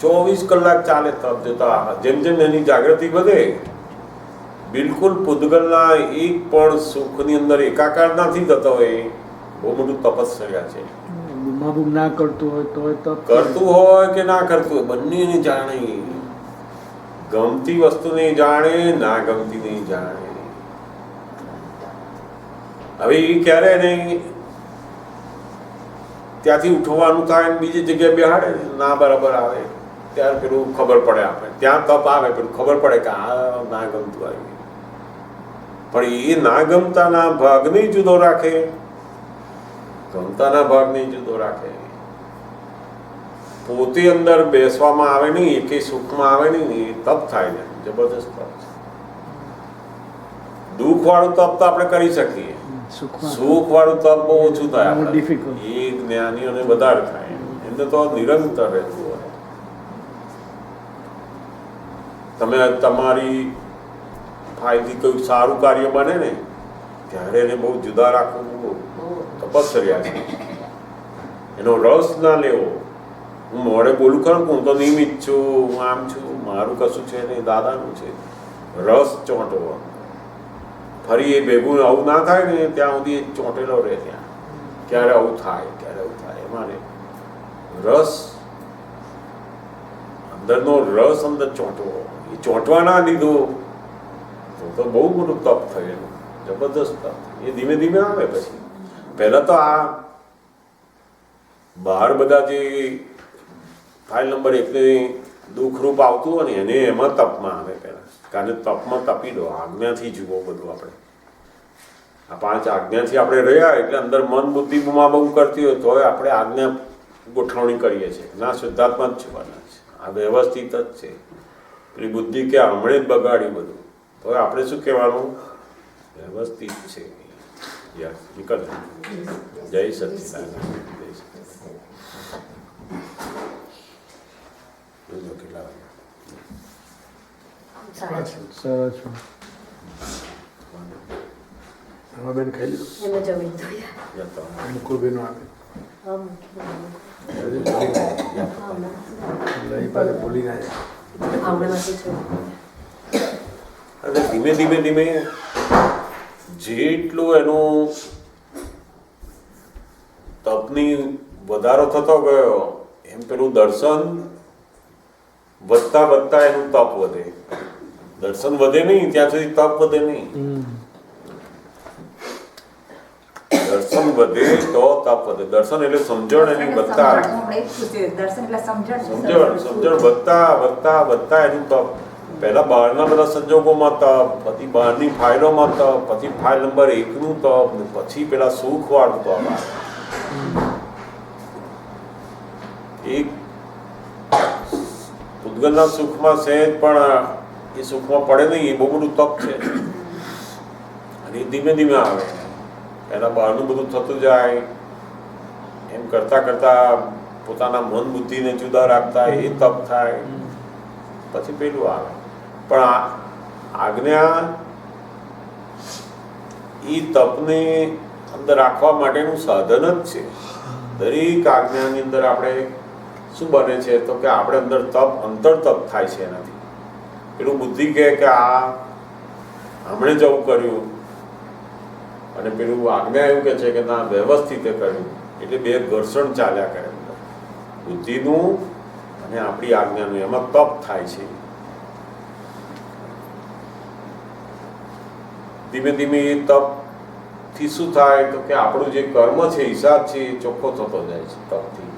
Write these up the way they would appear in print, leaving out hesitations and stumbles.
24 કલાક ચાલે તપ જતા. જેમ જેમ એની જાગૃતિ વધે, બિલકુલ પૂતગલના એક પણ સુખની અંદર એકાકાર નથી થતો હોય, બહુ મોટું તપસ્યા છે. બુમાબુમ ના કરતું હોય તો તપ કરતું હોય કે ના કરતું હોય, બંનેને જાણે. ગમતી વસ્તુને જાણે, ના ગમતી નહીં જાણે. હવે એ ક્યારે નહીં ત્યાંથી ઉઠવાનું થાય ને બીજી જગ્યાએ બેહાડે ના બરાબર આવે ત્યારે પેલું ખબર પડે. આપણે ત્યાં તપ આવે પેલું ખબર પડે કે આ ના ગમતું આવી. પણ એ ના ગમતાના ભાગને જુદો રાખે, ગમતાના ભાગને જુદો રાખે. પોતે અંદર બેસવામાં આવે નહીં, એકે સુખમાં આવે નહીં, એ તપ થાય ને જબરદસ્ત તપ છે. દુઃખ વાળું તપ તો આપણે કરી શકીએ, સુખ વાળું તપ બહુ ઓછું થાય. એ જ્ઞાનીઓને વધારે થાય, એમને તો નિરંતર રહેતું હોય. તમે તમારી ફાયદી કોઈ સારું કાર્ય બને ને ત્યારે એને બહુ જુદા રાખવું તપસ્યા છે. એનો રસ ના લેવો. હું મોડે બોલું ખરું, હું તો નિયમિત છું, હું આમ છું, મારું કશું છે નહીં, દાદાનું છે. રસ ચોંટવો. ફરી એ ભેગું આવું ના થાય ને ત્યાં સુધી ચોંટેલો રહે. ત્યાં ક્યારે આવું થાય, ક્યારે આવું થાય. એમાં રસ, અંદરનો રસ અંદર ચોંટવો. એ ચોંટવા ના દીધો તો બહુ મોટું તપ થયેલું, જબરદસ્ત તપ. એ ધીમે ધીમે આવે. પછી પહેલાં તો આ બહાર બધા જે ફાઇલ નંબર 1 ને દુઃખરૂપ આવતું હોય ને એને એમાં તપમાં આવે પહેલાં. કારણ તપમાં તપી દો, આજ્ઞાથી જુઓ બધું. આપણે આ 5 આજ્ઞાથી આપણે રહ્યા એટલે અંદર મન બુદ્ધિ બુમાબુમ કરતી હોય તોય આપણે આજ્ઞા ગોઠવણી કરીએ છીએ ના શુદ્ધાત્મા જ જોવાના છે, આ વ્યવસ્થિત જ છે. પેલી બુદ્ધિ કે હમણે જ બગાડી બધું, તો આપણે શું કહેવાનું? વ્યવસ્થિત છે. યસ, નીકળ. જય સચિદાનંદ. જય સચિદાનંદ. કેટલા સરસ. બેન ખાઈ લીધું? મુકુલબેન આપે બોલી ના જાય. ધીમે ધીમે ધીમે જેટલું એનું તપની વધારો થતો ગયો એમ પેલું દર્શન વધતા વધતા એનું તપ વધે. દર્શન વધે નહીં ત્યાં સુધી તપ વધે નહીં. દર્શન વધે તો તપ વધે. દર્શન એટલે સમજણ એની વધતા, સમજણ વધતા વધતા વધતા એનું તપ. પહેલા બહારના બધા સંજોગોમાં તપ, પછી બહારની ફાઇલોમાં તપ, પછી ફાઇલ નંબર 1 નું તપ, પછી પેલા સુખ વાળું તપ આવે. એક પૂતગલના સુખમાં સહેજ પણ એ સુખમાં પડે નહીં, એ બહુ મોટું તપ છે. અને એ ધીમે ધીમે આવે. પહેલાં બહારનું બધું થતું જાય, એમ કરતાં કરતાં પોતાના મન બુદ્ધિને જુદા રાખતા એ તપ થાય. પછી પેલું આવે. પણ આજ્ઞા એ તપને અંદર રાખવા માટેનું સાધન જ છે. દરેક આજ્ઞાની અંદર આપણે શું બને છે તો કે આપણે અંદર તપ, અંતર તપ થાય છે. એનાથી પેલું બુદ્ધિ કહે કે આ હમણે જવું કર્યું, અને પેલું આજ્ઞા એવું કહે છે કે ના વ્યવસ્થિત કર્યું. એટલે બે ઘર્ષણ ચાલ્યા કરે અંદર, બુદ્ધિનું અને આપણી આજ્ઞાનું. એમાં તપ થાય છે. ધીમે ધીમે એ તપથી શું થાય તો કે આપણું જે કર્મ છે, હિસાબ છે, એ ચોખ્ખો થતો જાય છે તપથી.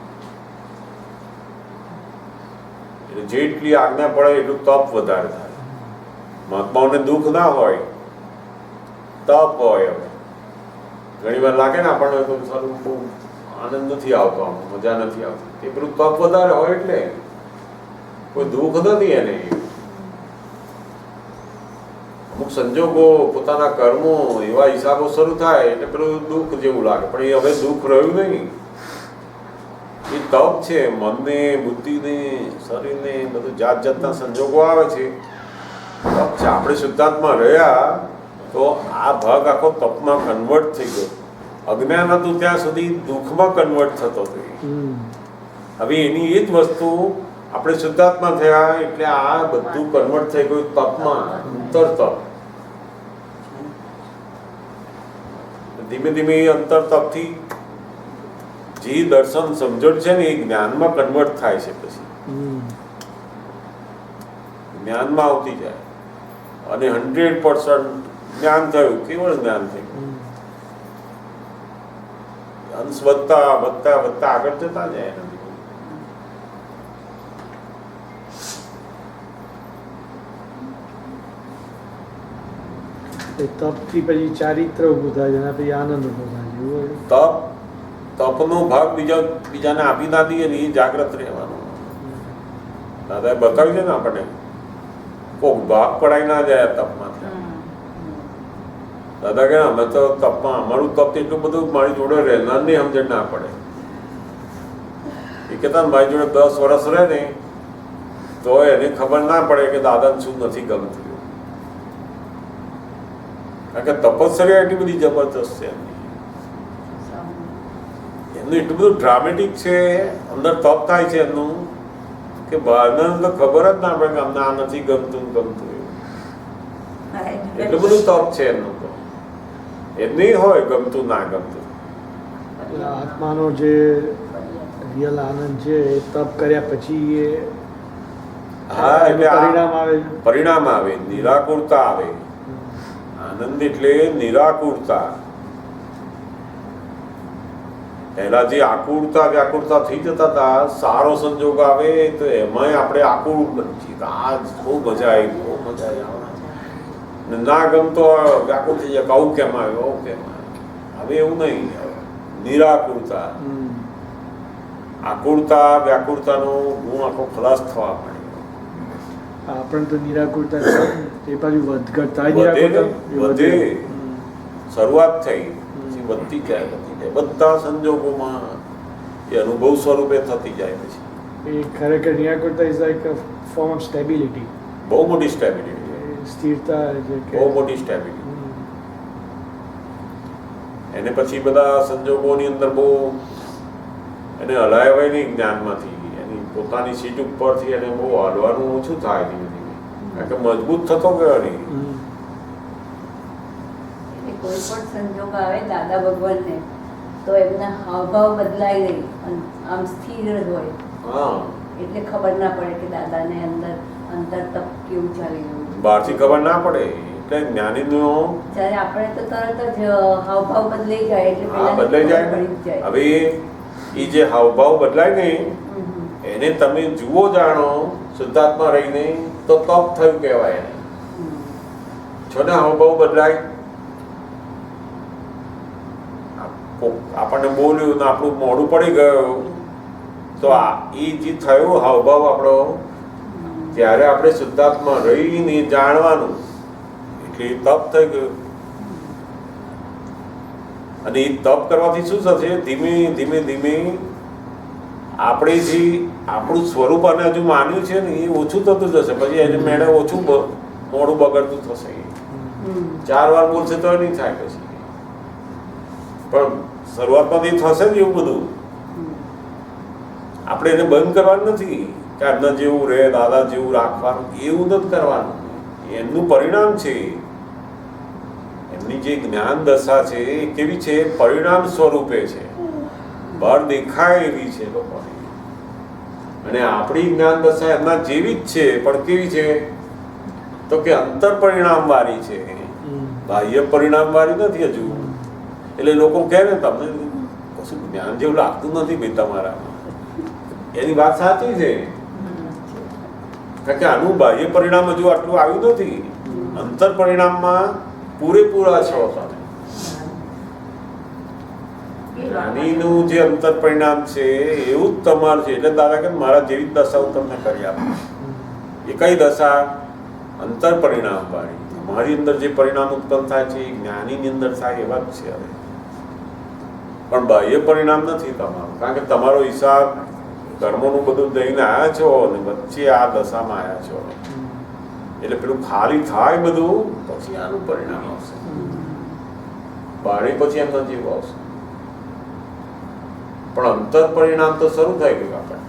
એટલે જેટલી આજ્ઞા પડે એટલું તપ વધારે થાય. મહાત્માઓને દુઃખ ના હોય, તપ હોય. હવે ઘણી વાર લાગે ને આપણને તો સારું બહુ આનંદ નથી આવતો, મજા નથી આવતી. એ પેલું તપ વધારે હોય એટલે કોઈ દુઃખ નથી એને. અમુક સંજોગો, પોતાના કર્મો, એવા હિસાબો શરૂ થાય એટલે પેલું દુઃખ જેવું લાગે. પણ એ હવે દુઃખ રહ્યું નહીં. એ તપ છે. મનને, બુદ્ધિને, શરીરને બધું જાત જાતના સંજોગો આવે છે, તપ છે. આપણે શુદ્ધાત્મા રહ્યા તો આ ભાગ આખો તપમાં કન્વર્ટ થઈ ગયો. અજ્ઞાન હતું ત્યાં સુધી દુઃખમાં કન્વર્ટ થતો હતો. હવે એની એ જ વસ્તુ આપણે શુદ્ધાત્મા થયા એટલે આ બધું કન્વર્ટ થઈ ગયું તપમાં, અંતર તપ. ધીમે ધીમે અંતર તપથી જે દર્શન સમજણ છે ને એ જ્ઞાનમાં કન્વર્ટ થાય છે. પછી જ્ઞાનમાં આવતી જાય અને 100% જ્ઞાન થયું. કેવળ જ્ઞાન થયું. અંશ વધતા વધતા વધતા આગળ જતા જાય. તપથી પછી ચારિત્ર ઊભું થાય છે, પછી આનંદ ઊભો થાય છે. તપનો ભાગ બીજાને આપી ના દઈએ ને એ જાગ્રત રહેવાનો. દાદાએ બતાવ્યું છે ને આપણને, કોક ભાગ પડાઈ ના જાય તપમાંથી. દાદા કે અમે તો તપમાં અમારું તપ એટલું બધું મારી જોડે રહેનાર નહીં સમજણ ના પડે. એ કહેતા મારી જોડે 10 વર્ષ રહે ને તો એને ખબર ના પડે કે દાદાને શું નથી ગમતું. કારણ કે તપસ્યા એટલી બધી જબરદસ્ત છે એમનું, એટલું બધું ડ્રામેટિક છે. અંદર તપ થાય છે એમનું કે બહારના તો ખબર જ ના પડે કે અમને આ નથી ગમતું ગમતું એવું. એટલું બધું તપ છે એમનું. તો એમ નહીં હોય ગમતું ના ગમતું. આત્માનો જે રિયલ આનંદ છે એ તપ કર્યા પછી એ પરિણામ આવે. પરિણામ આવે, નિરાકુરતા આવે. આનંદ એટલે નિરાકુરતા. પહેલા જે આકુરતા વ્યાકુરતા થઈ જતા હતા, સારો સંજોગ આવે તો એમાંય આપણે આકુર બની છીએ. આ બહુ મજા આવી, બહુ મજા આવી. ના ગમતો વ્યાકુળ થઈ જાય, આવું કેમ આવ્યું, આવું કેમ આવ્યું. હવે એવું નહીં. નિરાકુરતા, આકુરતા વ્યાકુરતાનો ગુણ આખો ખલાસ થવા માંડ્યો. આપણે તો નિરાકુરતા એ બાજુ વધઘટતા વધે. શરૂઆત થઈ પછી વધતી જાય. બધા સંજોગોમાં એ અનુભવ સ્વરૂપે થતી જાય. પછી એ ખરેખર નિરાકુરતા is like a form of stability. બહુ મોટી સ્ટેબિલિટી, સ્થિરતા છે. બહુ મોટી સ્ટેબિલિટી. એને પછી બધા સંજોગોની અંદર બહુ એને હલાવાય નહીં જ્ઞાનમાંથી. એની પોતાની સીટ ઉપરથી એને બહુ હલવાનું ઓછું થાય ધીમે ધીમે. કારણ કે મજબૂત થતો ગયો નહીં. કોઈ પણ સંજોગ આવે દાદા ભગવાનને તો એમના હાવભાવ બદલાય નહીં, આમ સ્થિર જ હોય. એટલે ખબર ના પડે કે દાદાને અંદર તપ કેવું ચાલી રહ્યું. બહારથી ખબર ના પડે. એટલે જ્ઞાનીનો જ્યારે આપણે તો તરત જ હાવભાવ બદલાઈ જાય એટલે બદલાઈ જાય ને. હવે એ જે હાવભાવ બદલાય ને એને તમે જુઓ જાણો શુદ્ધાત્મા રહીને તો તપ થયું કહેવાય. છો ને હાવભાવ બદલાય. આપણને બોલ્યું ને આપણું મોઢું પડી ગયું તો એ જે થયો હાવભાવ આપણો, ત્યારે આપણે શુદ્ધાત્મા રહીને જાણવાનું એટલે તપ થઈ ગયું. અને એ તપ કરવાથી શું થશે? ધીમે ધીમે ધીમે આપણે જે આપણું સ્વરૂપ અને હજુ માન્યું છે ને એ ઓછું થતું જશે. પછી એને મેળે ઓછું મોડું બગડતું થશે. 4 વાર બોલશે તો નહીં થાય પછી. પણ શરૂઆતમાં થશે ને એવું બધું. આપણે એને બંધ કરવાનું નથી કે આજના જેવું રહે, દાદા જેવું રાખવાનું, એવું નથી કરવાનું. એમનું પરિણામ છે. એમની જે જ્ઞાન દશા છે એ કેવી છે? પરિણામ સ્વરૂપે છે. બહાર દેખાય એવી છે લોકોને. અને આપણી જ્ઞાન દશા એમના જેવી જ છે, પણ કેવી છે? તો કે અંતર પરિણામ વાળી છે, બાહ્ય પરિણામ વાળી નથી હજુ. એટલે લોકો કહે ને તમને કશું જ્ઞાન જેવું લાગતું નથી ભાઈ તમારામાં. એની વાત સાચી છે. કારણ કે આનું બાહ્ય પરિણામ હજુ આટલું આવ્યું નથી. અંતર પરિણામમાં પૂરેપૂરા છો તમે. જ્ઞાનીનું જે અંતર પરિણામ છે એવું જ તમારું છે. એટલે દાદા કે મારા જેવી દશા હું તમને કરી આપું. એ કઈ દશા? અંતર પરિણામ વાળી. તમારી અંદર જે પરિણામ ઉત્પન્ન થાય છે એ જ્ઞાનીની અંદર થાય એવા જ છે. હવે પણ બાહ્ય પરિણામ નથી તમારું. કારણ કે તમારો હિસાબ કર્મોનું બધું દઈને આવ્યા છો અને વચ્ચે આ દશામાં આવ્યા છો. એટલે પેલું ખાલી થાય બધું પછી આનું પરિણામ આવશે. બાળી પછી એમનો જીવ આવશે. પણ અંતર પરિણામ તો શરૂ થઈ ગયું આપણે.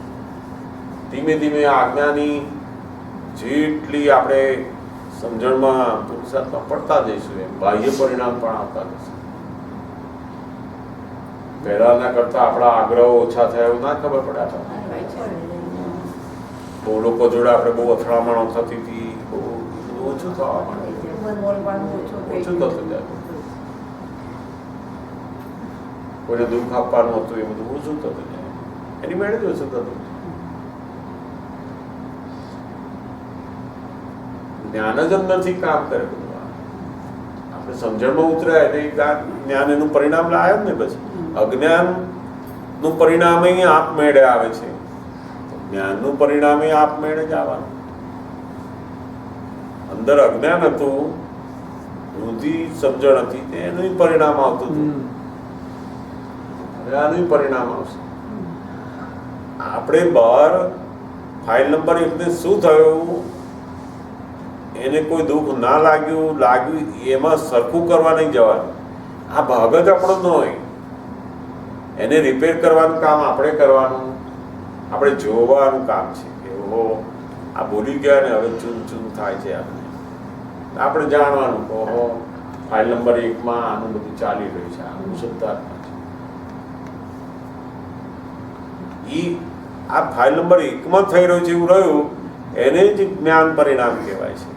ધીમે ધીમે આજ્ઞાની જેટલી આપણે સમજણમાં પુરુષાર્થમાં પડતા જઈશું એમ બાહ્ય પરિણામ પણ આવતા જશે. પહેલાના કરતા આપણા આગ્રહો ઓછા થયા એવું ના ખબર પડે આપણને. બહુ લોકો જોડે આપણે બહુ અથડામણો થતી હતી, બહુ ઓછું થવા માંડે, ઓછું થતું જાય. કોઈને દુઃખ આપવાનું હતું એ બધું ઓછું થતું જાય, એની મેળે જ ઓછું થતું. જ્ઞાન જ અંદરથી કામ કરે બધું. આપણે સમજણમાં ઉતર્યા એટલે જ્ઞાન એનું પરિણામ લાવ્યો ને. પછી અજ્ઞાન નું પરિણામ આપમેળે આવે છે, જ્ઞાનનું પરિણામ આપમેળે જ આવવાનું. અંદર અજ્ઞાન હતું, બુદ્ધિ સમજણ હતી, એનું પરિણામ આવતું હતું. આનું પરિણામ આવશે. આપણે બહાર ફાઇલ નંબર 1 ને શું થયું, એને કોઈ દુઃખ ના લાગ્યું એમાં સરખું કરવા નહીં જવાનું. આ ભાગ જ આપણો ન હોય. એને રિપેર કરવાનું કામ આપણે કરવાનું, આપણે જોવાનું કામ છે કે ઓહો આ બોલી ગયા ને હવે ચૂન ચૂન થાય છે. આપણે જાણવાનું કે ઓહો ફાઇલ નંબર 1 આનું બધું ચાલી રહ્યું છે, આનું શુદ્ધાત્મા છે. આ ફાઇલ નંબર 1 થઈ રહ્યું છે એવું રહ્યું, એને જ જ્ઞાન પરિણામ કહેવાય છે.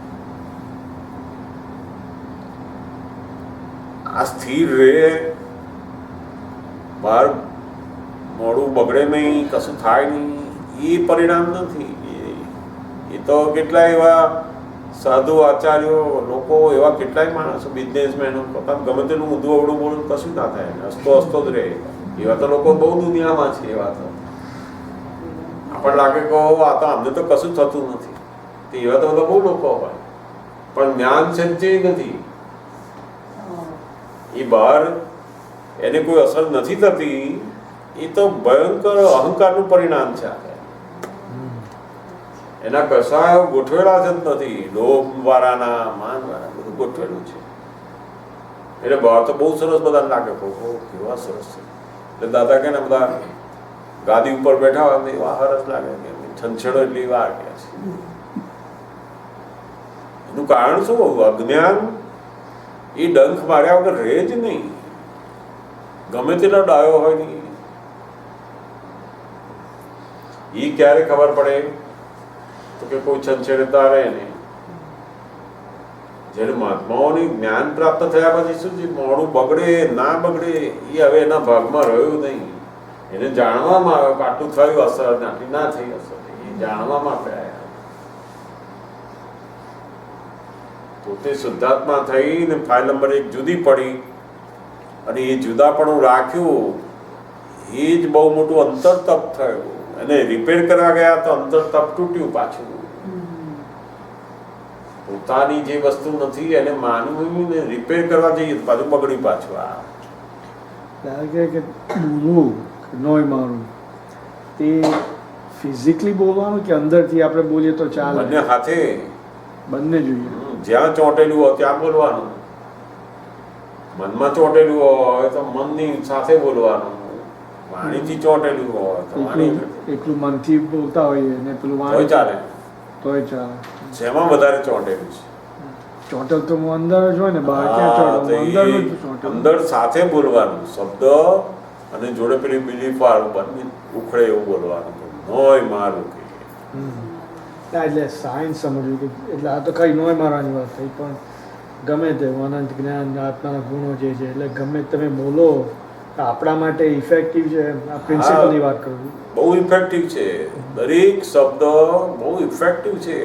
આ સ્થિર રહે, બહાર મોડું બગડે નહીં, કશું થાય નહીં, એ પરિણામ નથી. એ તો કેટલાય એવા સાધુ આચાર્યો લોકો, એવા કેટલાય માણસો બિઝનેસમેનો પોતાનું ગમે તેનું ઊંધું અવડું બોલું કશું ના થાય, હસતો જ રહે. એવા તો લોકો બહુ દુનિયામાં છે. એવા તો આપણને લાગે કે આ તો અમને તો કશું થતું નથી, એવા તો બધા બહુ લોકો હોય, પણ જ્ઞાન સંચય નથી. એ બહાર એને કોઈ અસર નથી થતી. એ તો ભયંકર અહંકારનું પરિણામ છે. એના કશા ગોઠવેલા જ નથી. લોભ વાળાના, માન વાળા બધું ગોઠવેલું છે. એટલે બહાર તો બહુ સરસ બધા લાગે, કેવા સરસ છે. એટલે દાદા કે ને બધા ગાદી ઉપર બેઠા હોય એવા સરસ લાગે, છંછેડો એટલી વાર કે છે. એનું કારણ શું? અજ્ઞાન એ ડંખ માર્યા વગર રહે જ નહીં. ગમે તેટલો ડાયો હોય નહીં, એ ક્યારે ખબર પડે તો કે કોઈ છંછેડતા રહે નહીં. જ્યારે મહાત્માઓને જ્ઞાન પ્રાપ્ત થયા પછી શું છે, મોડું બગડે ના બગડે એ હવે એના ભાગમાં રહ્યું નહીં. એને જાણવામાં આવે કે આટલું થયું અસર, આટલી ના થઈ અસર, એ જાણવામાં આપણે પોતે શુદ્ધાત્મા થઈને ફાઇલ નંબર 1 જુદી પડી અને એ જુદાપણું રાખ્યું. એ જ બહુ મોટું અંતર તપ થયું. એને રિપેર કરવા ગયા તો અંતર તપ તૂટ્યું પાછું. પોતાની જે વસ્તુ નથી એને માનવીને રિપેર કરવા જઈએ તો પાછું બગડી પાછું. લાગે કે બોલવું નોય મારું તે ફિઝિકલી બોલવાનું કે અંદરથી આપણે બોલીએ તો ચાલે? બંને હાથે, બંને જોઈએ. જ્યાં ચોંટેલું હોય ત્યાં બોલવાનું. મનમાં ચોંટેલું હોય તો મનની સાથે બોલવાનું. વાણીથી ચોંટેલું હોય તો એકલું મનથી બોલતા હોઈએ ને પેલું વાણી ચાલે, તોય ચાલે. જેમાં વધારે ચોંટેલું છે? ચોંટેલ તો અંદર જ હોય ને, બહાર ક્યાં ચોંટેલ? અંદર સાથે બોલવાનું. શબ્દ અને જોડે પેલી બિલીફ વાળું બંને ઉખડે એવું બોલવાનું. નોય મારું કે એટલે સાયન્સ સમજવું કે એટલે આ તો કઈ નોય મારવાની વાત થઈ, પણ ગમે તે અનંત જ્ઞાન આત્માના ગુણો જે છે એટલે ગમે તમે બોલો આપણા માટે ઇફેક્ટિવ છે. આ પ્રિન્સિપલની વાત કરું, બહુ ઇફેક્ટિવ છે. દરેક શબ્દ બહુ ઇફેક્ટિવ છે.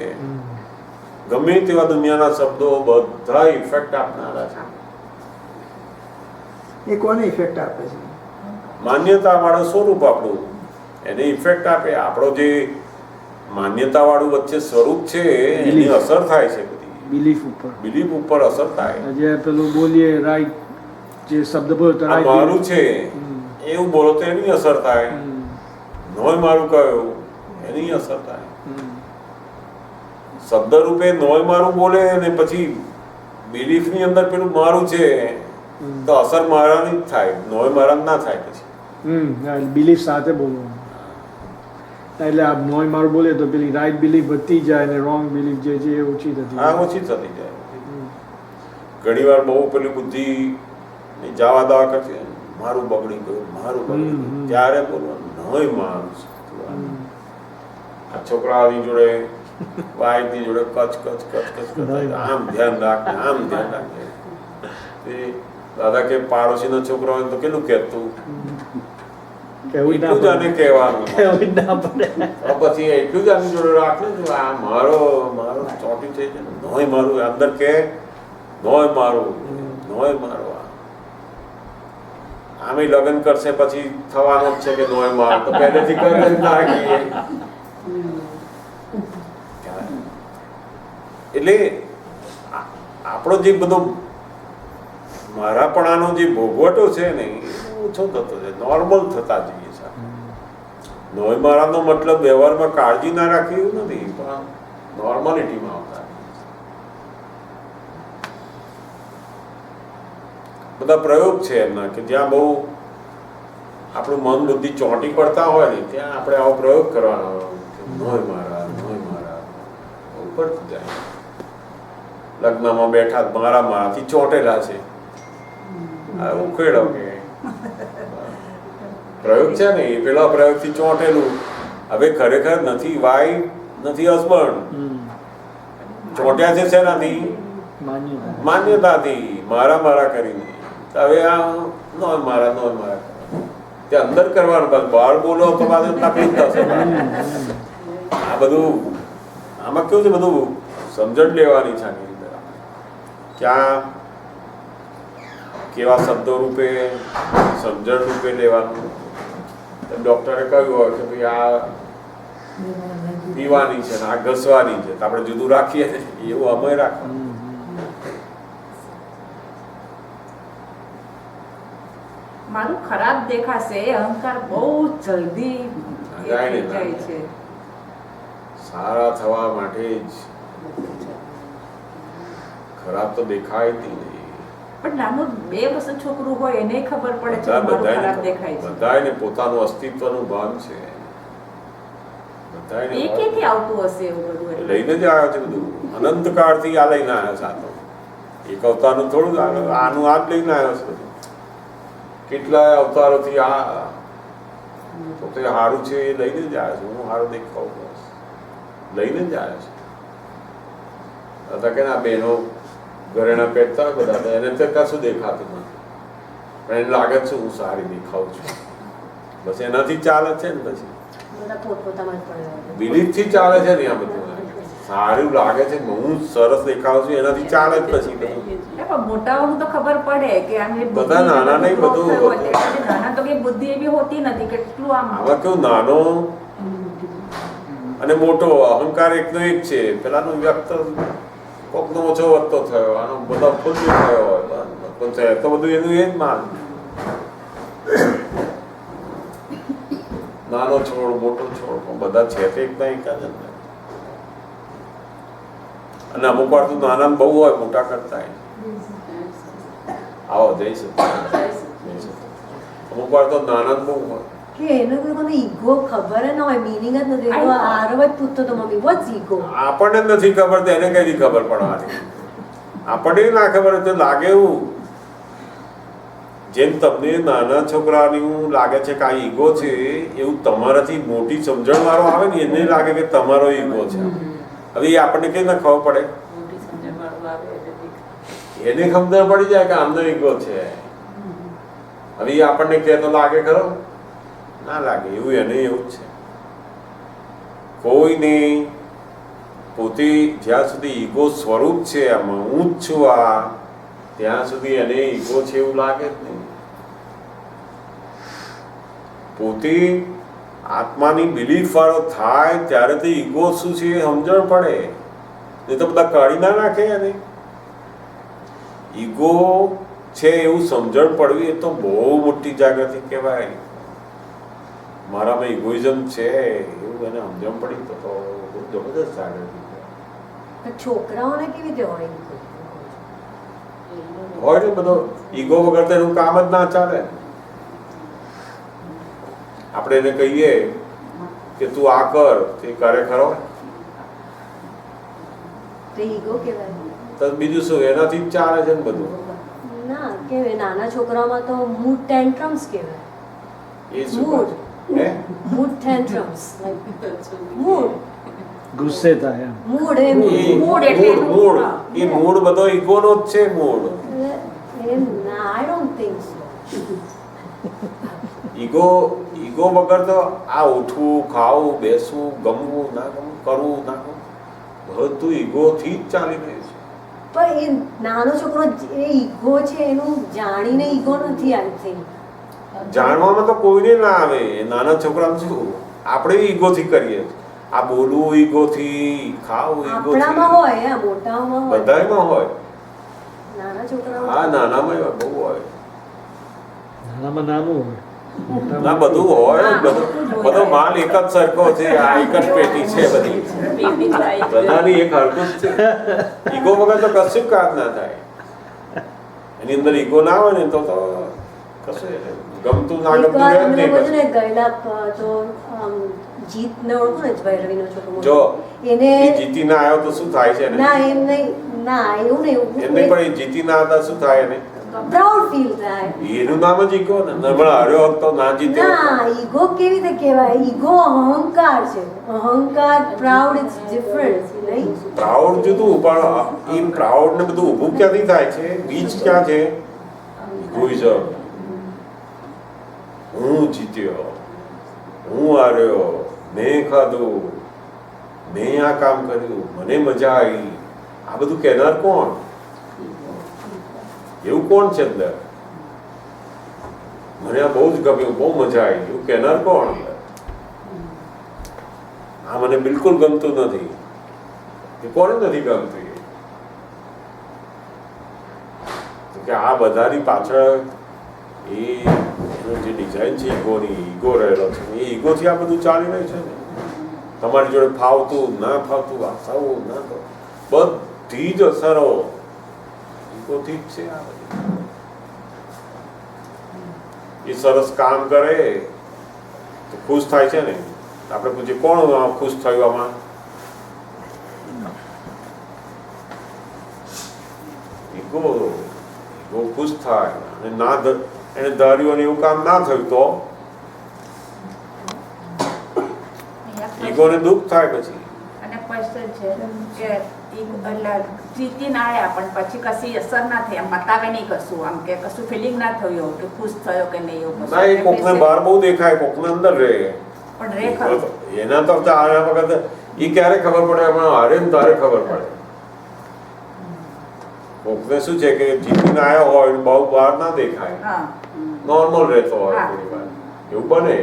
ગમે તેવા દુનિયાના શબ્દો બધા ઇફેક્ટ આપનારા છે. એ કોને ઇફેક્ટ આપે છે? માન્યતા વાળું સ્વરૂપ આપણું એને ઇફેક્ટ આપે. આપણો જે માન્યતા વાળું વચ્ચે સ્વરૂપ છે એની અસર થાય છે. બધી બિલીફ ઉપર અસર થાય. જે પેલું બોલીએ રાઈટ, જે શબ્દ બોલો તો રાઈટ મારું છે એવું બોલો તો એની અસર થાય. નોય મારું કહ્યું એની અસર થાય. શબ્દ રૂપે નોય મારું બોલે ને પછી બિલીફ ની અંદર પેલું મારું છે તો અસર મારાની જ થાય, નોય મારા ના થાય. પછી બિલીફ સાથે બોલવાનું. એટલે આ નોય મારું બોલે તો પેલી રાઈટ બિલીફ વધતી જાય અને રોંગ બિલીફ જે છે એ ઓછી થતી આ ઓછી થતી જાય. ઘણી વાર બહુ પેલી બુદ્ધિ જાવા દાવા કરતી મારું બગડી ગયું મારું બગડી ગયું ત્યારે બોલવાનું નોય મારું આ છોકરાઓની જોડે વાઈફની જોડે કચ કચ કચ કચ કચ આમ ધ્યાન રાખે આમ ધ્યાન રાખે. દાદા કે પાડોશીનો છોકરો હોય તો કેટલું કહેતું કેવું એટલું જ આને કહેવાનું કેવું ના પડે પછી એટલું જ આની જોડે રાખે આ મારો મારો ચોટી છે નોય મારું અંદર કે નોય મારું નોય મારું આમે લગ્ન કરશે પછી થવાનો જ છે કે નોય માર તો પહેલેથી કરે જ નાખીએ. એટલે આપણો જે બધો મારાપણાનો જે ભોગવટો છે ને એ ઓછો થતો છે, નોર્મલ થતા જઈએ છે. નોય મારાનો મતલબ વ્યવહારમાં કાળજી ના રાખવી એવું નથી, પણ નોર્માલિટીમાં આવતા બધા પ્રયોગ છે એમના કે જ્યાં બહુ આપણું મન બુદ્ધિ ચોંટી પડતા હોય ને ત્યાં આપણે આવો પ્રયોગ કરવાનો નોય મારા ઉપર જાય. લગ્નમાં બેઠા મારાથી ચોંટેલા છે ઉખેડો કે પ્રયોગ છે ને એ પેલા પ્રયોગથી ચોંટેલું. હવે ખરેખર નથી વાઈફ નથી હસબન્ડ, ચોંટ્યા છે શેનાથી? માન્યતાથી, મારા કરીને. હવે આ નોય મારા તે અંદર કરવાનું, બસ બહાર બોલો તો પાછું તકલીફ થશે. આ બધું આમાં કેવું છે, બધું સમજણ લેવાની છે. ક્યાં કેવા શબ્દો રૂપે સમજણ રૂપે લેવાનું. ડોક્ટરે કહ્યું હોય કે ભાઈ આ પીવાની છે ને આ ઘસવાની છે, તો આપણે જુદું રાખીએ ને એવું અમે રાખવાનું. મારું ખરાબ દેખાશે એ અહંકાર બહુ જલ્દી થઈ જાય છે. સારા થવા માટે જ ખરાબ તો દેખાય જ નહીં. પણ નાનું 2 વર્ષનું છોકરું હોય એને ખબર પડે છે મારું ખરાબ દેખાય છે. બધાને પોતાનું અસ્તિત્વનું ભાન છે. બધાને એ ક્યાંથી આવતું હશે એવું બધું? લઈને જ આવ્યો છે બધું. અનંત કાળથી આ લઈને આવ્યો છે. આ તો એક અવતારનું થોડું આનું આ જ લઈને આવ્યો છે. કેટલાય અવતારોથી આ પોતે સારું છે એ લઈને જ આવ્યો છે. હું સારું દેખાવ લઈને જ આવ્યો છે. હતા કે ના બહેનો ઘરેણા પહેરતા હોય બધા, એને તો કશું દેખાતું નથી, પણ એને લાગે છે હું સારી દેખાઉં છું. બસ એનાથી ચાલે છે ને, પછી બિલીફથી ચાલે છે ને. આ બધું સારું લાગે છે, હું સરસ દેખાઉં છું, એનાથી ચાલે જ પછી બધું. મોટાઓનું તો ખબર પડે કે બધા નાના નહીં, બધું નાના તો કઈ બુદ્ધિ એવી હોતી નથી. કેટલું આમાં કેવું, નાનો અને મોટો અહંકાર એકનો એક છે. પેલાનો વ્યક્ત કોકનો ઓછો વધતો થયો, આનો બધો ફૂલ થયો હોય તો બધું એનું એ જ માન. નાનો છોડ મોટો છોડ બધા છે તે એકના એક જ. અને અમુક વાર તો નાના બહુ હોય મોટા કરતા. આવો જઈ શકે. અમુક વાર તો નાના બહુ હોય કે એનો કોઈ મને ઈગો ખબર ન હોય, મીનિંગ જ નથી. તો આરવ જ પૂછતો તો મમ્મી વોટ્સ ઈગો? આપણને નથી ખબર તો એને કઈ ખબર પડવાની? આપણને ના ખબર તો લાગે એવું. જેમ તમને નાના છોકરાની લાગે છે કે આ ઈગો છે, એવું તમારાથી મોટી સમજણ વાળો આવે ને એને લાગે કે તમારો ઈગો છે. હવે એ આપણને કઈ ના ખબર પડે? એને ખબર પડી જાય કે આમનો ઈગો છે. હવે એ આપણને કહે તો લાગે ખરો? ના લાગે. એવું એને એવું જ છે. કોઈને પોતે જ્યાં સુધી ઈગો સ્વરૂપ છે, આમાં હું જ છું આ, ત્યાં સુધી એને ઈગો છે એવું લાગે જ નહીં. પોતે આત્માની બિલીફ વાળો થાય ત્યારે તો ઈગો શું છે એ સમજણ પડે. નહીં તો બધા કાઢી ના નાખે. એને ઈગો છે એવું સમજણ પડવી એ તો બહુ મોટી જાગૃતિ કહેવાય. મારામાં ઇગોઇઝમ છે એવું એને સમજણ પડી તો બહુ જબરદસ્ત જાગૃતિ. છોકરાઓને કેવી રીતે હોય? હોય ને બધો ઈગો વગર તો એનું કામ જ ના ચાલે. આપણે એને કહીએ કે તું આ કર, તે કરે ખરો? તો ઈગો કહેવાય. તો બીજું શું, એનાથી જ ચાલે છે ને બધું. ના કહેવાય, નાના છોકરાઓમાં તો મૂડ ટેન્ટ્રમ્સ કહેવાય. એ શું મૂડ હે મૂડ ટેન્ટ્રમ્સ મૂડ ગુસ્સે થાય એમ. મૂડ એ એ મૂડ એટલે એનું- મૂડ હા. એ મૂડ બધો ઈગોનો જ છે મૂડ. એમ ના, I don't think so. Ego વગર તો આ ઉઠવું, ખાવું, બેસવું, ગમવું ના ગમવું, કરવું ના કરવું બધું ઈગોથી જ ચાલી રહ્યું છે. પણ એ નાનો છોકરો એ ઈગો છે એનું જાણીને ઈગો નથી, આઈ થિંક. જાણવામાં તો કોઈને ના આવે. નાના છોકરાને શું, આપણે ઈગોથી કરીએ. આ બોલવું ઈગોથી, ખાવું આપણામાં ઈગોથી, હોય, આ મોટામાં હોય, બધાયમાં હોય. નાના છોકરાઓ હા, નાનામાં બહુ હોય. નાનામાં નાનું હોય, ના, બધું હોય જ. બધો માલ એક જ સરખો છે. આ એક જ પેટી છે બધી. બધાની એક હરકત છે. ઈગો વગર તો કશું કામ ના થાય. એની અંદર ઈગો ના હોય ને તો કશું ગમતું ના ગમતું રહે જ નહીં ને પછી. ગયેલા તો જીતને ઓળખો ને ભૈરવીનો છોકરો મોટો. જો એને એ જીતી ના આવ્યો તો શું થાય છે એને? ના એમ નહીં, ના એવું એમ નહીં, પણ એ જીતી ના હતા શું થાય એને? પ્રાઉડ ફીલ થાય. એનું નામ જ ઈગો ને. હમણાં હર્યો હોત તો ના જીત્યો હોત. ના, ઈગો કેવી રીતે કહેવાય? ઈગો અહંકાર છે. અહંકાર, પ્રાઉડ ઇટ્સ ડિફરન્ટ, નહીં? પ્રાઉડ જુદું, પણ એ પ્રાઉડ ને બધું ઊભું ક્યાંથી થાય છે? બીજ ક્યાં છે? ઇગોઇઝમ. હું જીત્યો, હું હાર્યો, મેં ખાધું, મેં આ કામ કર્યું, મને મજા આવી, આ બધું કહેનાર કોણ? એવું કોણ છે અંદર? મને આ બહુ જ ગમ્યું, બહુ મજા આવી, એવું કહેનાર કોણ અંદર? આ મને બિલકુલ ગમતું નથી, એ કોને નથી ગમતું? તો કે આ બધાની પાછળ એનું જે ડિઝાઇન છે ઈગોની, ઈગો રહેલો છે. એ ઈગોથી આ બધું ચાલી રહ્યું છે ને. તમારી જોડે ફાવતું ના ફાવતું, આ થવું ના થવું, બધી જ અસરો ઈગોથી જ છે. આ બધી એ સરસ કામ કરે તો ખુશ થાય છે ને. આપણે પૂછીએ કોણ ખુશ થયું આમાં? ઈગો ખુશ થાય. અને ના એને ધાર્યું અને એવું કામ ના થયું તો ઈગોને દુઃખ થાય પછી. અને ક્વેશ્ચન છે કે જીતીને આવ્યા પણ પછી કશી અસર ના થઈ, આમ બતાવે નહીં કશું, આમ કે કશું ફિલિંગ ના થયું કે ખુશ થયો કે નહીં એવું ના, એ કોકને બહાર બહુ દેખાય, કોકને અંદર રહે. પણ રે ખરું. એના તો આના વખત એ ક્યારે ખબર પડે? હમણાં હારે ને તારે ખબર પડે. કોકને શું છે કે જીતીને આવ્યો હોય બહુ બહાર ના દેખાય, હા નોર્મલ રહેતો હોય હા. થોડી વાર, એવું બને.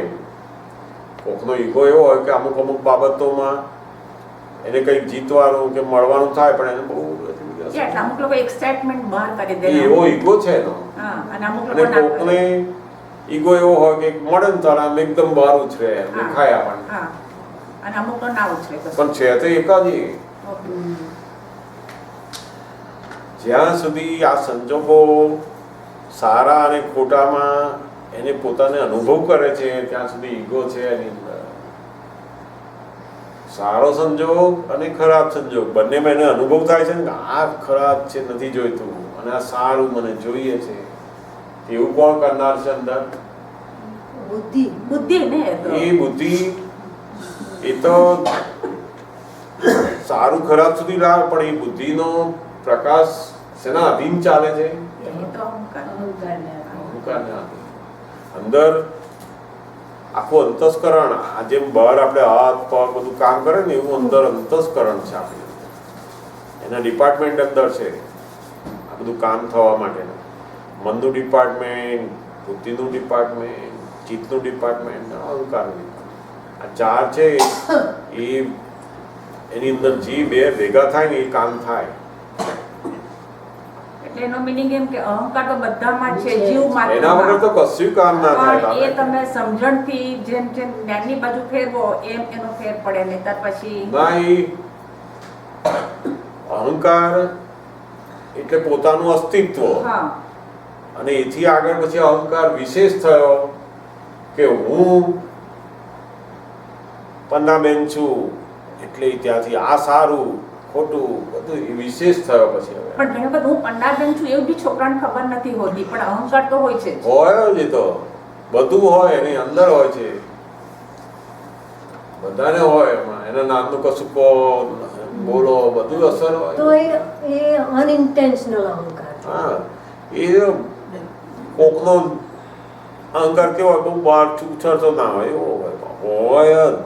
કોકનો ઈગો એવો હોય કે અમુક અમુક બાબતોમાં એને કંઈક જીતવાનું કે મળવાનું થાય પણ એને બહુ એટલે અમુક લોકો એક્સાઇટમેન્ટ બહાર કરી દે એવો ઈગો છે એનો. હા, અને અમુક અને લોકો ના કોકને કરે. ઈગો એવો હોય કે મળે ને તારા આમ એકદમ બહાર ઉછરે, દેખાય આપણને, હા, અને અમુક તો ના ઉછરે કશું. પણ છે તો એક જ. જ્યાં સુધી આ સંજોગો સારા અને ખોટામાં એને પોતાને અનુભવ કરે છે ત્યાં સુધી ઈગો છે એની અંદર. સારો સંજોગ અને ખરાબ સંજોગ બંનેમાં એને અનુભવ થાય છે ને કે આ ખરાબ છે, નથી જોઈતું, અને આ સારું મને જોઈએ છે. એવું કોણ કરનાર છે અંદર? બુદ્ધિ. બુદ્ધિ ને એ તો. એ બુદ્ધિ એ તો સારું ખરાબ સુધી લાવે, પણ એ બુદ્ધિનો પ્રકાશ શેના અધીન ચાલે છે? એ તો અહંકાર. અહંકારને અહંકારને આધીન. અંદર આખું અંતસ્કરણ, આ જેમ બહાર આપણે હાથ પગ બધું કામ કરે ને એવું અંદર અંતસ્કરણ છે આપણે. એના ડિપાર્ટમેન્ટ અંદર છે આ બધું કામ થવા માટેનું. મનનું ડિપાર્ટમેન્ટ, બુદ્ધિનું ડિપાર્ટમેન્ટ, ચિત્તનું ડિપાર્ટમેન્ટ, અહંકારનું ડિપાર્ટમેન્ટ. આ ચાર છે એ એની અંદર જે બે ભેગા થાય ને એ કામ થાય. એટલે એનો મિનિંગ એમ કે અહંકાર તો બધામાં છે, જીવ એના વગર તો કશું કામ ના થાય. પણ એ દાદા. તમે સમજણથી જેમ જેમ જ્ઞાનની બાજુ ફેરવો એમ એનો ફેર પડે, નહીંતર પછી ના, એ અહંકાર એટલે પોતાનું અસ્તિત્વ, હા અને એથી આગળ પછી અહંકાર વિશેષ થયો કે હું પન્નાબેન છું એટલે ત્યાંથી આ સારું ખોટું બધું એ વિશેષ થયો પછી હવે પણ ઘણી વખત હું પન્નાબેન છું એવું બી છોકરાને ખબર નથી હોતી, પણ અહંકાર તો હોય છે જ. હોય જ એ તો બધું હોય એની અંદર હોય છે, બધાને હોય એમાં. એના નામનું કશું કહો બોલો બધું અસર હોય. તો એ અનઇન્ટેન્શનલ અહંકાર છે. હા એ કોકનો અહંકાર કેવો હોય, બહુ બહાર ઉછળતો ના હોય એવો હોય જ.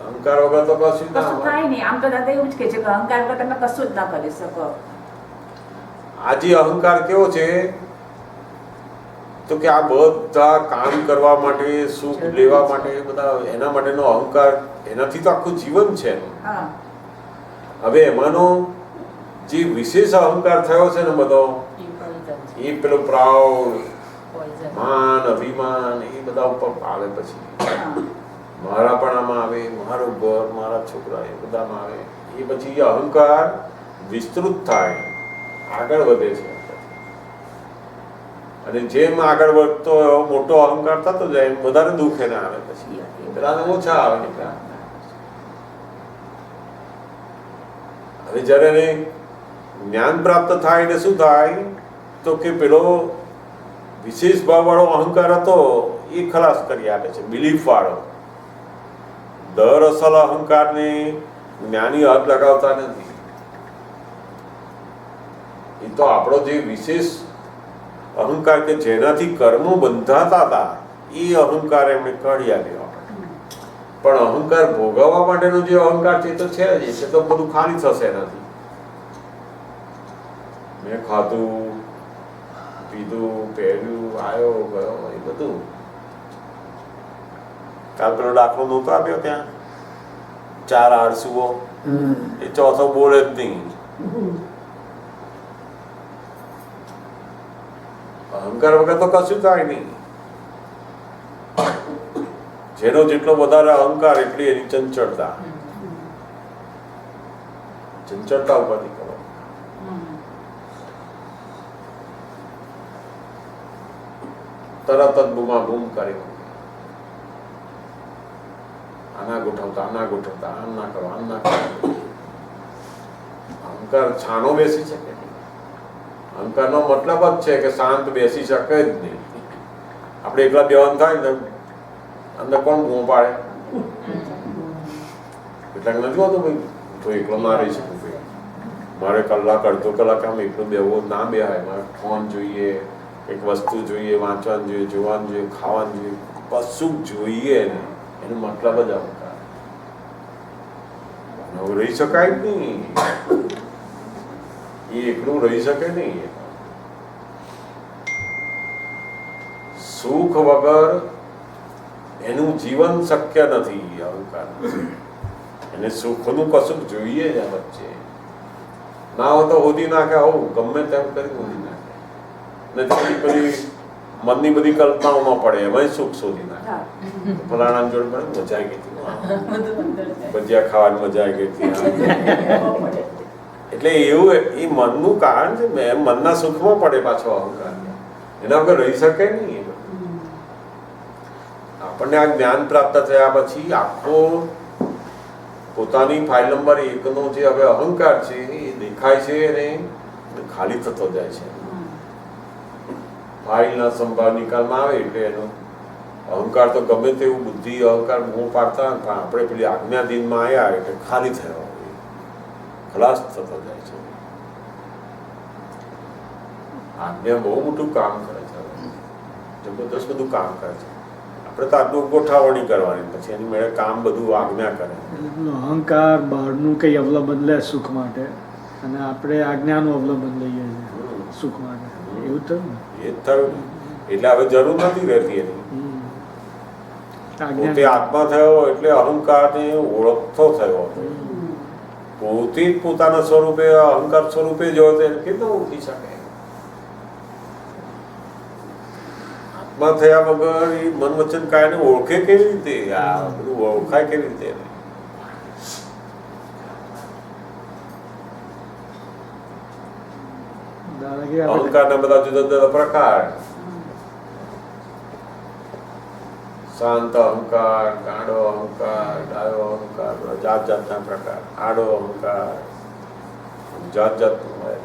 અહંકાર વગર તો કશું ના કશું હોય. થાય નહીં. આમ તો દાદા એવું જ કહે છે કે અહંકાર વગર તમે કશું જ ના કરી શકો. આજે અહંકાર કેવો છે તો કે આ બધા કામ કરવા માટે, સુખ લેવા માટે, બધા એના માટેનો અહંકાર, એનાથી તો આખું જીવન છે. હા હવે એમાંનો જે વિશેષ અહંકાર થયો છે ને બધો, એ પેલો પ્રાઉડ, માન, અભિમાન, એ બધા ઉપર આવે પછી. હા મારા પણ આમાં આવે, મારું ઘર, મારા છોકરા, એ બધામાં આવે. એ પછી એ અહંકાર વિસ્તૃત થાય, આગળ વધે છે. અને જેમ આગળ વધતો એવો મોટો અહંકાર થતો જાય એમ વધારે દુઃખ એને આવે પછી. પેલાને ઓછા આવે. હવે જ્યારે એને જ્ઞાન પ્રાપ્ત થાય એટલે શું થાય તો કે પેલો વિશેષ ભાવવાળો અહંકાર હતો એ ખલાસ કરી આપે છે, બિલીફ વાળો. દર અસલ અહંકારને જ્ઞાની હાથ લગાવતા નથી. એ તો આપણો જે વિશેષ અહંકાર કે જેનાથી કર્મો બંધાતા હતા એ અહંકાર એમણે કાઢી આપ્યો. પણ અહંકાર ભોગવવા માટેનો જે અહંકાર છે તો છે જ, એ તો બધું ખાલી થશે એનાથી. મેં ખાધું પીધું, પહેર્યું, આવ્યો ગયો, એ બધું. કાલ પેલો દાખલો નહોતો આપ્યો ત્યાં, 4 આળસુઓ, એ ચોથો બોલે જ નહીં. અહંકાર વગર તો કશું થાય નહીં. જેનો જેટલો વધારે અહંકાર એટલી એની ચંચળતા. ચંચળતા ઉપાધિ કરો. તરત જ બૂમા બૂમ કરે, આના ગોઠવતા, આમ ના કરો, આમ ના કરો. અહંકાર છાનો બેસી શકે નહીં. અહંકારનો મતલબ જ છે કે શાંત બેસી શકે જ નહીં. આપણે એકલા બેવાન થાય ને અંદર કોણ બૂમો પાડે? એટલે નથી હોતું ભાઈ તો એકલો ના રહી શકું, ભાઈ મારે કલાક અડધો કલાક આમ એકલો બેવો ના બેહાય. મારે ફોન જોઈએ, એક વસ્તુ જોઈએ, વાંચવાનું જોઈએ, જોવાનું જોઈએ, ખાવાનું જોઈએ, કશું જોઈએ ને એનો મતલબ જ અહંકાર. રહી શકાય જ નહીં, એ એકલું રહી શકે નહીં. સુખ વગર એનું જીવન શક્ય નથી. અહંકાર એને સુખનું કશું જોઈએ જ આ વચ્ચે. ના હોય તો હોદી નાખે, આવું ગમે તેમ કરી હોદી નાખે. નથી બધી મનની બધી કલ્પનાઓમાં પડે, એમાં સુખ શોધી નાખે. ફલાણા જોડે પણ મજા આવી ગઈ હતી, ભજીયા ખાવાની મજા આવી ગઈ હતી. એટલે એવું એ મનનું કારણ છે. મનના સુખમાં પડે પાછો અહંકાર, એના વગર રહી શકે નહીં. આપણને આ જ્ઞાન પ્રાપ્ત થયા પછી આખો પોતાની ફાઇલ નંબર 1 નો જે હવે અહંકાર છે એ દેખાય છે અને ખાલી થતો જાય છે. ફાઇલના સંભાળ નિકાલમાં આવે એટલે એનો અહંકાર તો ગમે તેવું બુદ્ધિ અહંકાર મોહ પાડતા, પણ આપણે પેલી આજ્ઞાધીનમાં આવ્યા એટલે ખાલી થયો, ખલાસ થતો જાય છે. આજ્ઞા બહુ મોટું કામ કરે છે, જબરદસ્ત બધું કામ કરે છે. આપણે તો આટલું ગોઠવણી કરવાની, પછી એની મેળે કામ બધું આજ્ઞા કરે. અહંકાર બહારનું કંઈ અવલંબન લે સુખ માટે, અને આપણે આજ્ઞાનું અવલંબન લઈએ છીએ સુખ માટે. એવું થયું ને? એ જ થયું. એટલે હવે જરૂર નથી રહેતી એની. પોતે આત્મા થયો એટલે અહંકારને ઓળખતો થયો. પોતે જ પોતાના સ્વરૂપે અહંકાર સ્વરૂપે જ હોય તો એને કેવી રીતે ઓળખી શકે? આત્મા થયા વગર એ મન વચન કાયને ઓળખે કેવી રીતે? આ બધું ઓળખાય કેવી રીતે? અહંકારના બધા જુદા જુદા પ્રકાર. શાંત અહંકાર, ગાઢો અહંકાર, ડાયો અહંકાર, જાત જાતના પ્રકાર, આડો અહંકાર, જાત જાતનું હોય.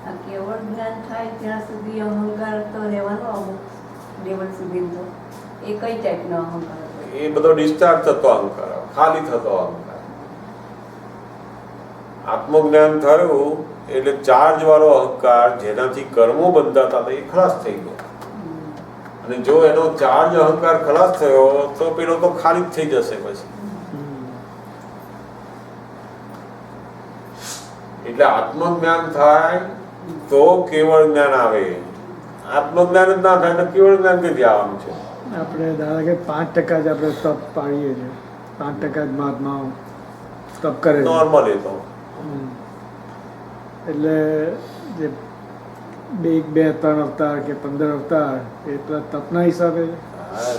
આ કેવળ જ્ઞાન થાય ત્યાં સુધી અહંકાર તો રહેવાનો અમુક લેવલ સુધી તો એ કઈ ટાઈપનો અહંકાર હોય? એ બધો ડિસ્ચાર્જ થતો અહંકાર, ખાલી થતો અહંકાર. આત્મજ્ઞાન થયું એટલે ચાર્જ વાળો અહંકાર જેનાથી કર્મો બંધાતા હતા એ ખલાસ થઈ ગયો. અને જો એનો ચાર્જ અહંકાર ખલાસ થયો તો પેલો તો ખાલી જ થઈ જશે પછી. એટલે આત્મજ્ઞાન થાય તો કેવળ જ્ઞાન આવે. આત્મજ્ઞાન જ ના થાય તો કેવળ જ્ઞાન ક્યાંથી આવવાનું છે? આપણે દાદા કે 5% જ આપણે તપ પાડીએ છીએ, 5% જ મહાત્માઓ તપ કરે છે. નોર્મલ એ તો એટલે જે 2, 3 અવતાર કે 15 અવતાર એ તો તપના હિસાબે છે. હા,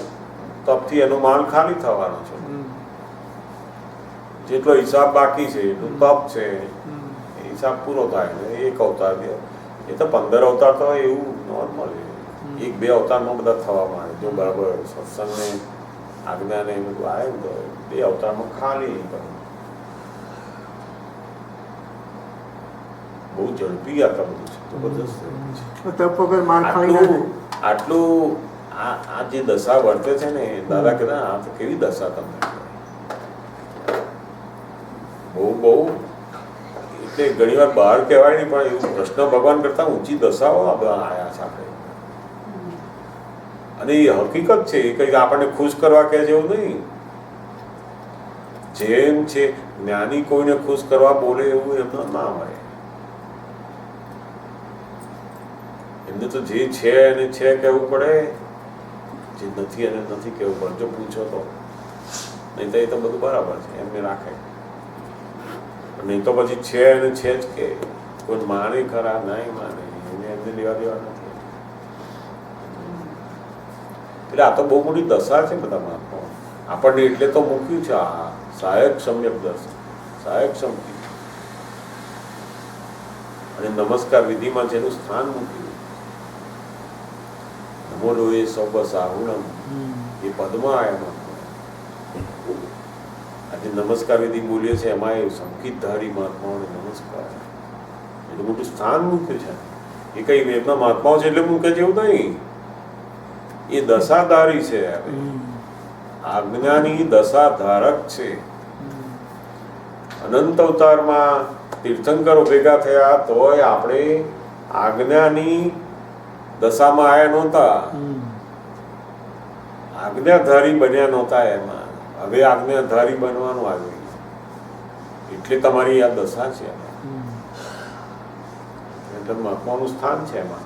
તપથી એનો માલ ખાલી થવાનો છે. જેટલો હિસાબ બાકી છે એટલું તપ છે, એ હિસાબ પૂરો થાય ને 1 અવતાર બે, એ તો 15 અવતાર તો એવું નોર્મલ છે. 1-2 અવતારમાં બધા થવા માંડે. જો બરાબર સત્સંગને આજ્ઞાને એ બધું આવે ને તો 2 અવતારમાં ખાલી બહુ ઝડપી આ બધું છે, જબરદસ્ત તપ વગર માર ખાઈ ના જાય. આટલું આ જે દશા વર્તે છે ને દાદા કહેતા આ તો કેવી દશા તમને બહુ એટલે ઘણી વાર બહાર કહેવાય નહીં પણ એવું કૃષ્ણ ભગવાન કરતા ઊંચી દશાઓ આ બધા આયા છે આપણે. અને એ હકીકત છે, એ કંઈક આપણને ખુશ કરવા કહે છે એવું નહીં. જેમ છે જ્ઞાની કોઈને ખુશ કરવા બોલે એવું એમનો ના હોય. એમને તો જે છે એને છે કહેવું પડે, જે નથી એને નથી કહેવું પડે. જો પૂછો તો, નહીં તો એ તો બધું બરાબર છે એમને રાખે. નહીં તો પછી છે એને છે જ કે કોઈ માને ખરા નહીં માને એને એમને લેવા દેવા નથી. એટલે આ તો બહુ મોટી દશા છે બધા મહાત્માઓ. આપણને એટલે તો મૂક્યું છે આ સહાયક સમ્યક દર્શન, સહાયક સમકી અને નમસ્કાર વિધિમાં જેનું સ્થાન મૂક્યું. નમો એ સૌ સાહુણમ એ પદમાં આયા. આજે નમસ્કાર વિધિ બોલીએ છે એમાં એ સંકિતધારી મહાત્માઓને નમસ્કાર એટલું મોટું સ્થાન મૂક્યું છે. એ કઈ એમના મહાત્માઓ છે એટલે મૂકે છે એવું નહીં. એ દશાધારી છે. આજ્ઞાની દશાધારક છે. અનંત અવતારમાં તીર્થંકરો ભેગા થયા તોય આપણે આજ્ઞાની દશામાં આયા નહોતા, આજ્ઞાધારી બન્યા નહોતા. એમાં હવે આજ્ઞાધારી બનવાનું આવ્યું એટલે તમારી આ દશા છે. એટલે મહાત્માનું સ્થાન છે એમાં.